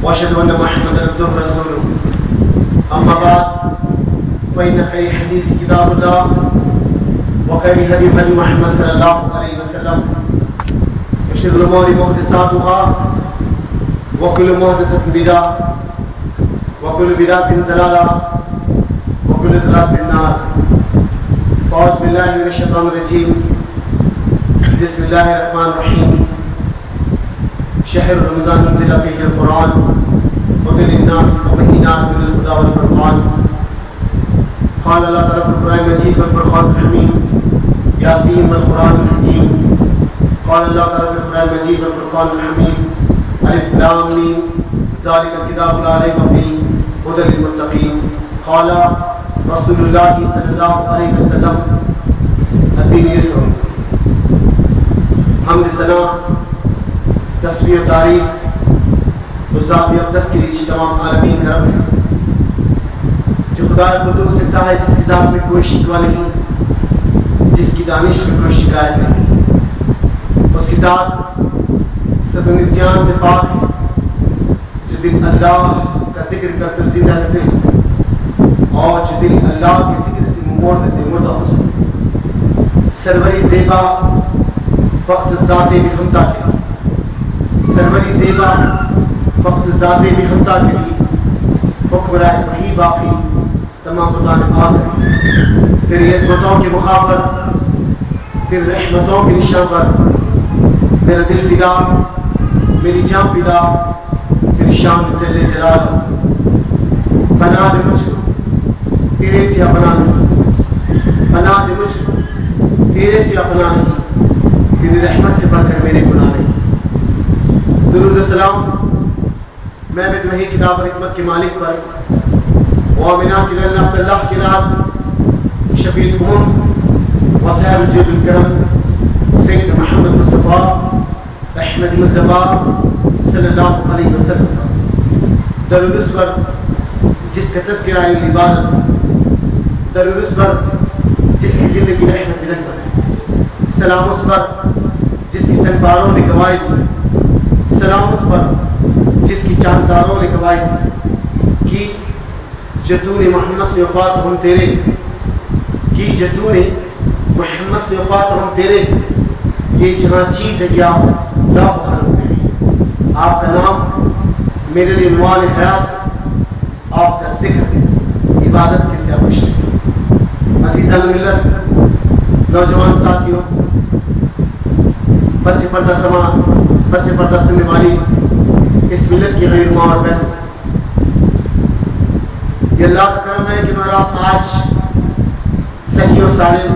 واشهد ان محمدا عبده ورسوله. اما بعد فان خير الحديث كتاب الله وخير الهدي هدي محمد صلى الله عليه وسلم وشر الامور محدثاتها وكل محدثة بدعة وكل بدعة ضلالة وكل ضلالة في النار. أعوذ بالله من الشيطان الرجيم. بسم الله الرحمن الرحيم. شهر رمضان انزل فيه القرآن هدى للناس وبينات من الهدى والفرقان. قال الله تعالى في القرآن المجيد والفرقان الحميد ياسين والقرآن الحكيم. قال الله تعالى في القرآن المجيد والفرقان الحميد الف لام میم ذلك الكتاب لا ريب فيه هدى للمتقين. قال رسول الله صلی اللہ علیہ وسلم الدین یسر. حمد ثنا تصویر و تعریف ذات اقدس کے لیے تمام عالمین کا رب ہے جو خدا قدوس سے کہا ہے جس کی ذات میں کوئی شکوہ نہیں، جس کی دانش میں کوئی شکایت نہیں. اس کی ذات سب نسیان سے پاک ہے، جو دل اللہ کا ذکر کرتے زندہ رہتے ہیں اور جو دل اللہ کے ذکر سے موڑ دیتے مردہ ہو جاتے. سروری زیبا فقط ذات بحمدہ کے لیے، سروری زیبا فقط ذات بحمدہ کے لیے حکمرائے وحی باقی تمام خدا نے حاضر. تیری عظمتوں کے مخابر، تیری رحمتوں کے نشان پر میرا دل فدا، میری جان فدا تیری شان جل جلال. پناہ دے مجھ کو تیرے سے اپنا نہیں، پناہ دے مجھ کو تیرے سے اپنا نہیں، تیری رحمت سے بڑھ کر میرے گناہ نہیں. درود السلام میں وحی کتاب اور حکمت کے مالک پر وامنات اللہ کے لاد شفیع الامم وصحب الجود الکرم سید محمد مصطفیٰ احمد مصطفیٰ صلی اللہ علیہ وسلم. درود اس پر جس کا تذکرہ عبادت، درود اس پر جس کی زندگی رحمت رحمت ہے. سلام اس پر جس کی سنباروں نے گواہی دی، سلام اس پر جس کی چانداروں نے گواہی دی کہ جدو نے محمد سے وفات ہم تیرے، کہ جدو نے محمد سے وفات ہم تیرے، یہ جہاں چیز ہے کیا لا بخل تیری. آپ کا نام میرے لیے عنوان حیات، آپ کا ذکر عبادت کے سوا کچھ نہیں. عزیزان ملت، نوجوان ساتھیوں، بس پردہ سما، بس پردہ سننے والی اس ملت کی غیر ماں اور بہن، یہ اللہ کا کرم ہے کہ میں آپ آج صحیح و سالم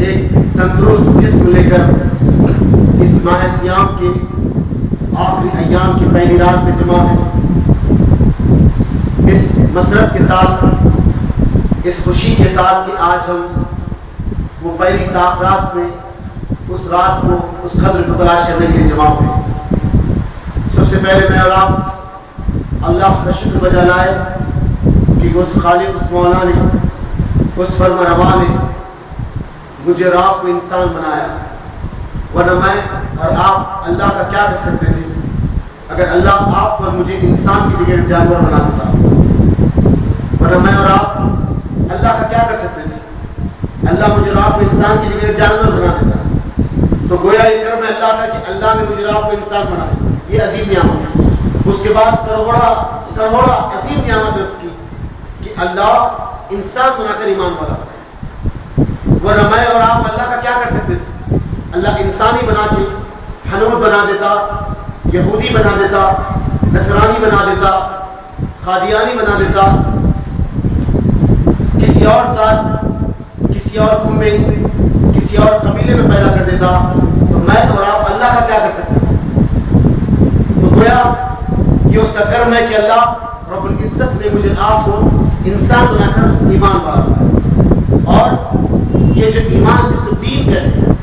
ایک تندرست جسم لے کر اس ماہ سیام کے آخری ایام کی پہلی رات میں جمع ہے. اس مسرت کے ساتھ، اس خوشی کے ساتھ کہ آج ہم وہ پہلی تاخرات میں اس رات کو، اس قدر کو تلاش کرنے کے لیے جمع ہوئے. سب سے پہلے میں اور آپ اللہ کا شکر بجا لائے کہ اس خالق، اس مولا نے، اس فرما روا نے مجھے اور آپ کو انسان بنایا. ورنہ میں اور آپ اللہ کا کیا کر سکتے تھے اگر اللہ آپ کو اور مجھے انسان کی جگہ جانور بنا دیتا؟ ورنہ میں اور آپ اللہ کا کیا کر سکتے تھے؟ اللہ مجھے اور آپ کو انسان کی جگہ جانور بنا دیتا. تو گویا یہ کرم ہے اللہ کا کہ اللہ نے مجھے اور آپ کو انسان بنایا. یہ عظیم نعمت ہے. اس کے بعد کروڑا عظیم نعمت ہے اس کی کہ اللہ انسان بنا کر ایمان والا بنایا. ورنہ میں اور آپ اللہ کا کیا کر سکتے تھے؟ اللہ انسانی بنا کے حنود بنا دیتا، یہودی بنا دیتا، نصرانی بنا دیتا، قادیانی بنا دیتا، کسی اور ذات، کسی اور قوم میں، کسی اور قبیلے میں پیدا کر دیتا. تو میں اور آپ اللہ کا کیا کر سکتے تھے؟ تو گویا یہ اس کا کرم ہے کہ اللہ رب العزت نے مجھے آپ کو انسان بنا کر ایمان والا بنایا. اور یہ جو ایمان جس کو دین کہتے ہیں،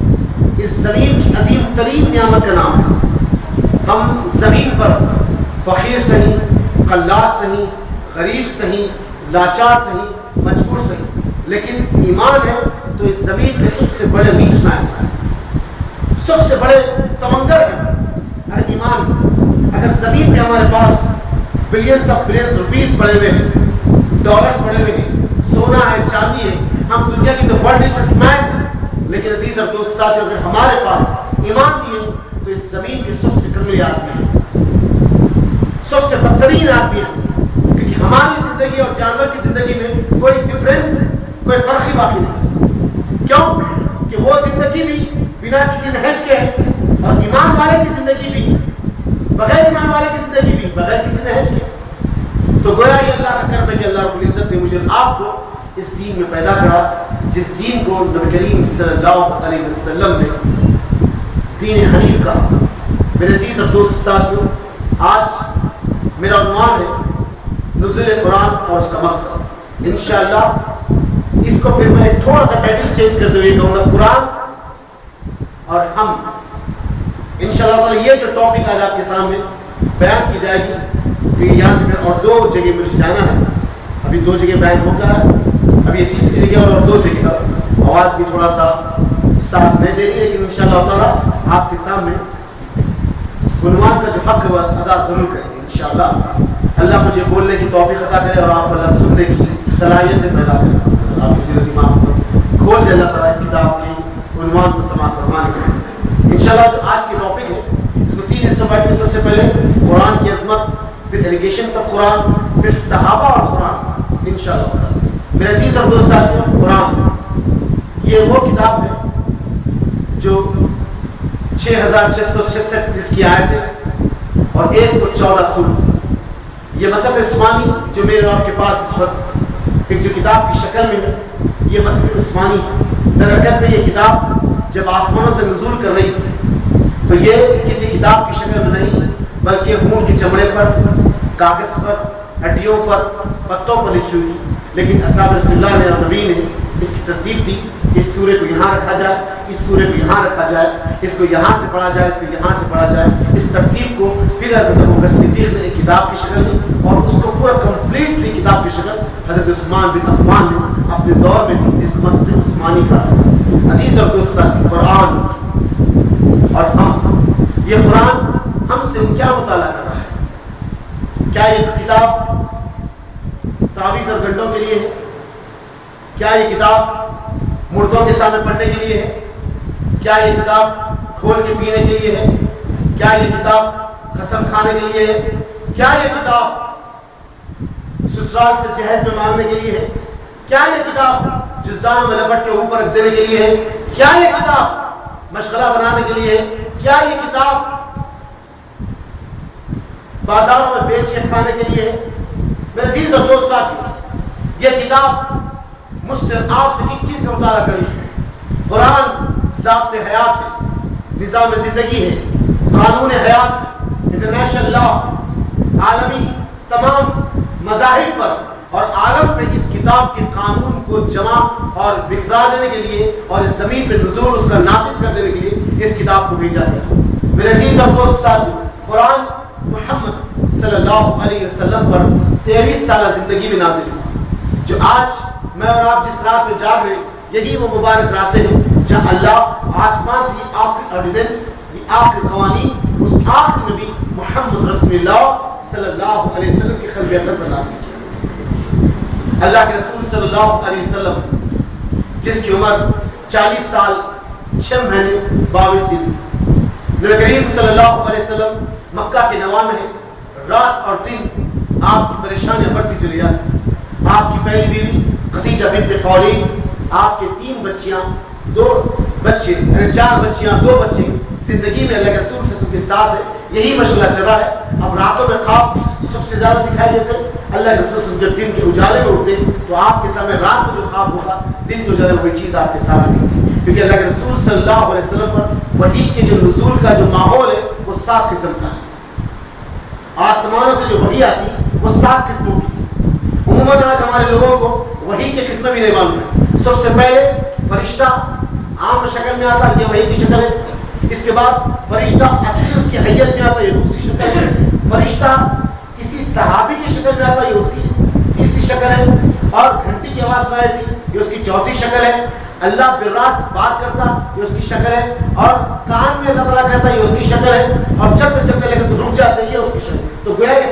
اس زمین کی عظیم ترین نعمت کا نام ہے. ہم زمین پر فقیر سہی، خلاص سہی، غریب سہی، لاچار سہی، مجبور سہی، لیکن ایمان ہے تو اس زمین کے سب سے بڑے ریچ مین ہے، سب سے بڑے تمنگر ہیں. اگر ایمان، اگر اگر زمین پہ ہمارے پاس بلینس آف بلینس روپیز پڑے ہوئے ہیں، ڈالرز پڑے ہوئے ہیں، سونا ہے، چاندی ہے، ہم دنیا کی تو ورلڈ ریچسٹ مین ہیں، لیکن عزیز اور دوست ساتھیو اگر ہمارے پاس ایمان نہیں ہے تو اس زمین کے سب سے کمزور آدمی ہیں، سب سے بدترین آدمی ہیں، کیونکہ ہماری زندگی اور جانور کی زندگی میں کوئی ڈفرینس، کوئی فرق ہی باقی نہیں. کیوں کہ وہ زندگی بھی بنا کسی نہج کے ہے اور ایمان والے کی زندگی بھی بغیر ایمان والے کی زندگی بھی بغیر کسی نہج کے. تو گویا یہ اللہ کا کرم ہے کہ اللہ رب العزت نے مجھے آپ کو اس دین میں پیدا کرا، جس دین کو نبی کریم صلی اللہ علیہ وسلم نے دین حنیف کا. میرے عزیز اور دوست ساتھیو، آج میرا عنوان ہے نزول قرآن اور اس کا مقصد. انشاءاللہ اس کو پھر میں تھوڑا سا ٹائٹل چینج کرتے ہوئے کہوں گا قرآن اور ہم. انشاءاللہ تعالی یہ جو ٹاپک آج آپ کے سامنے بیان کی جائے گی، کہ یہاں سے اور 2 جگہ مجھے جانا ہے، ابھی 2 جگہ بیان ہو گیا ہے، ابھی یہ تیسری جگہ اور 2 جگہ آواز بھی تھوڑا سا ساتھ نہیں دے رہی، لیکن انشاءاللہ تعالی آپ کے سامنے عنوان کا جو حق ہے وہ ادا ضرور کریں گے انشاءاللہ. اللہ مجھے بولنے کی توفیق عطا کرے اور آپ اللہ سننے کی صلاحیت پیدا کرے. آپ کے دل و دماغ کو کھول دے اللہ تعالیٰ اس کتاب کے عنوان کو سماعت فرمانے کے. انشاءاللہ جو آج کی ٹاپک ہے اس کو 3 حصوں میں بانٹیں. سب سے پہلے قرآن کی عظمت، پھر ایلیگیشنز آف قرآن، پھر صحابہ اور قرآن انشاءاللہ. میرے عزیز اور دوست ساتھیو، قرآن یہ وہ کتاب ہے جو 6666 جس کی آیتیں اور 114 سورت. یہ مصحف عثمانی جو میرے آپ کے پاس اس وقت ایک جو کتاب کی شکل میں ہے، یہ مصحف عثمانی ہے. درحقیقت میں یہ کتاب جب آسمانوں سے نزول کر رہی تھی تو یہ کسی کتاب کی شکل میں نہیں، بلکہ اونٹ کے چمڑے پر، کاغذ پر، ہڈیوں پر، پتوں پر لکھی ہوئی. لیکن اصحاب رسول اللہ نے اور نبی نے اس کی ترتیب دی کہ اس سورے کو یہاں رکھا جائے، اس سورے کو یہاں رکھا جائے، اس کو یہاں سے پڑھا جائے، اس کو یہاں سے پڑھا جائے. اس ترتیب کو پھر حضرت ابوبکر صدیق نے ایک کتاب کی شکل دی اور اس کو پورا کمپلیٹلی کتاب کی شکل حضرت عثمان بن عفان نے اپنے دور میں دی، جس کو مصحف عثمانی کہا تھا. عزیز اور دوست ساتھی، قرآن اور ہم، یہ قرآن ہم سے کیا مطالعہ کر رہا ہے؟ کیا یہ کتاب تعویذ اور گنڈوں کے لیے ہے؟ کیا یہ کتاب مردوں کے سامنے پڑھنے کے لیے ہے؟ کیا یہ کتاب کھول کے پینے کے لیے ہے؟ کیا یہ کتاب قسم کھانے کے لیے ہے؟ کیا یہ کتاب سسرال سے جہیز میں مانگنے کے لیے ہے؟ کیا یہ کتاب جزدانوں میں لپٹ کے اوپر رکھ دینے کے لیے ہے؟ کیا یہ کتاب مشغلہ بنانے کے لیے ہے؟ کیا یہ کتاب بازاروں میں بیچ کے کھانے کے لیے ہے؟ میرے عزیز اور دوست ساتھی، یہ کتاب مجھ سے آپ سے اس چیز کا مطالعہ کری. قرآن ضابط حیات ہے، نظام زندگی ہے، قانون حیات، انٹرنیشنل لا، عالمی تمام مذاہب پر اور عالم پہ اس کتاب کے قانون کو جمع اور بکھرا دینے کے لیے اور اس زمین پہ نزول اس کا نافذ کر دینے کے لیے اس کتاب کو بھیجا گیا. میرے عزیز اور دوست ساتھی، قرآن محمد صلی اللہ علیہ وسلم پر 23 سالہ زندگی میں نازل ہوا. جو آج میں اور آپ جس رات میں جاگ رہے، یہی وہ مبارک راتیں ہیں جہاں اللہ آسمان سے یہ آخری ایویڈنس، یہ آخری قوانین اس آخری نبی محمد رسول اللہ صلی اللہ علیہ وسلم کی خلق اثر پر نازل کیا. اللہ کے رسول صلی اللہ علیہ وسلم جس کی عمر 40 سال 6 مہینے 22 دن، نبی کریم صلی اللہ علیہ وسلم مکہ کے نواں میں رات اور دن آپ کی پریشانیاں بڑھتی چلی جاتی. آپ کی پہلی بیوی خدیجہ بنت خویلد، آپ کے 3 بچیاں، 2 بچے، 4 بچیاں، 2 بچے زندگی میں اللہ کے رسول صلی اللہ علیہ وسلم کے ساتھ ہے. یہی مشغلہ چلا ہے. اب راتوں میں خواب سب سے زیادہ دکھائی دیتے. اللہ کے رسول صلی اللہ علیہ وسلم جب دن کے اجالے میں اٹھتے تو آپ کے سامنے رات میں جو خواب ہوگا دن کے اجالے میں وہی چیز آپ کے سامنے دکھتی، کیونکہ اللہ کے رسول صلی اللہ علیہ وسلم پر وحی کے جو نزول کا جو ماحول ہے وہ 7 قسم کا ہے. آسمانوں سے جو وحی آتی وہ 7 قسموں کی تھی. عموماً آج ہمارے لوگوں کو وحی کی قسمیں بھی نہیں معلوم ہے. سب سے پہلے فرشتہ عام شکل میں آتا، یہ وحی کی شکل ہے. اس کے بعد فرشتہ اصلی اس کی حیت میں آتا، یہ دوسری شکل ہے. فرشتہ کسی صحابی کی شکل میں آتا، یہ اس کی تیسری شکل ہے. اور گھنٹی کی آواز میں آئی تھی، یہ اس کی چوتھی شکل ہے. اللہ براس بات کرتا یہ اس کی شکل ہے، اور کان میں اللہ تعالیٰ کہتا یہ اس کی شکل ہے، اور چلتے چلتے لے کے رک جاتے یہ اس کی شکل. تو گویا یہ